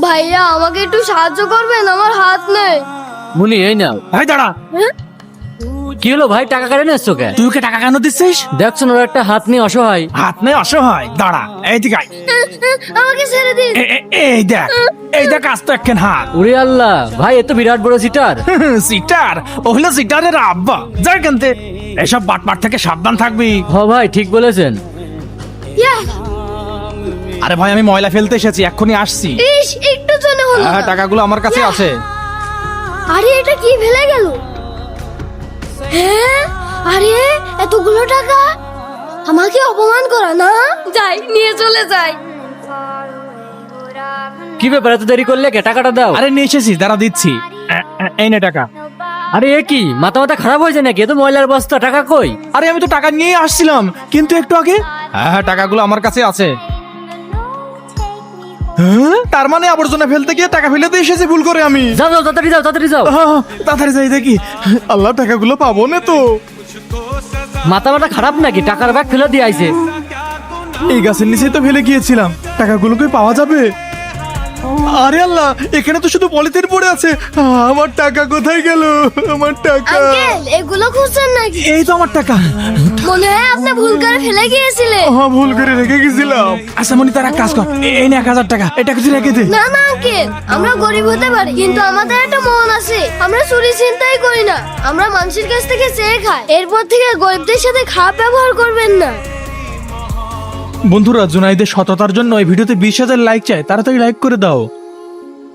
ভাইয়া আমাকে একটু সাহায্য করবেন, আমার হাত নেই। মুনি এই নাও। ভাই দাঁড়া, কি হলো ভাই, টাকা কেটে নিচ্ছ কে? তুই ওকে টাকা কেন দিচ্ছিস? দেখছো না ওর একটা হাত নিয়ে অসহায়। হাত নেই অসহায়, দাঁড়া এইদিকে আয়। আমাকে ছেড়ে দিন। এই দেখ, এই দেখ আস্ত একখান হাত। ওরে আল্লাহ, ভাই এ তো বিরাট বড় চিটার। সিটার? ও হলো সিটারের আব্বা। যাই কেনতে, এসব বাটপাট থেকে সাবধান থাকবি। হ ভাই ঠিক বলেছেন। ইয়া, আরে ভাই আমি ময়লা ফেলতে এসেছি, এক্ষুনি আসছি। ইস, একটু জন্য হলো হ্যাঁ না। টাকাগুলো আমার কাছে আছে। আরে এটা কি ফেলে গেল? হ্যাঁ, আরে এতগুলো টাকা, আমাকে অপমান করা না। যাই, নিয়ে চলে যাই। কি ব্যাপার, এত দেরি করলে কে? টাকাটা দাও। আরে নিয়ে এসেছি, দাঁড়া দিচ্ছি। এই নে টাকা। আরে এ কি, মাথা মাথা খারাপ হয়েছে নাকি? এ তো ময়লার বস্তা, টাকা কই? আরে আমি তো টাকা নিয়ে আসছিলাম, কিন্তু একটু আগে। হ্যাঁ টাকাগুলো আমার কাছে আছে। হ্যাঁ, তার মানে আবর্জনা ফেলতে গিয়ে টাকা ফেলে দিয়ে এসেছি ভুল করে আমি। যাও যাও, তাড়াতাড়ি যাও, তাড়াতাড়ি যাও। তাড়াতাড়ি যাই দেখি। আল্লাহ, টাকাগুলো পাবো না তো? মাথা মাথা খারাপ নাকি? টাকার ব্যাগ ফেলে দিয়ে আইছে। এই গাছের নিচেই তো ফেলে গিয়েছিলাম, টাকাগুলো কি পাওয়া যাবে? আরে আল্লাহ, এখানে তো শুধু পলিথিন পড়ে আছে। আমার টাকা কোথায় গেল? আমার টাকা। আঙ্কেল, এগুলো খুঁজছেন নাকি? এই তো আমার টাকা। মনে হয় আপনি ভুল করে ফেলে গিয়েছিলেন। ভুল করে রেখে গেছিলাম। আচ্ছা মনি, তার এক কাজ কর, এই নে 1000 টাকা, এটা কিছু রেখে দে। না না আঙ্কেল, আমরা গরিব হতে পারি, কিন্তু আমাদের একটা মন আছে। আমরা চুরি চিন্তাই করি না, আমরা মানুষের কাছ থেকে চেয়ে খাই। এরপর থেকে গরিবদের সাথে খারাপ ব্যবহার করবেন না। বন্ধুরা, জুনাইদের সততার জন্য এই ভিডিওতে 20,000 লাইক চাই, তাড়াতাড়ি লাইক করে দাও।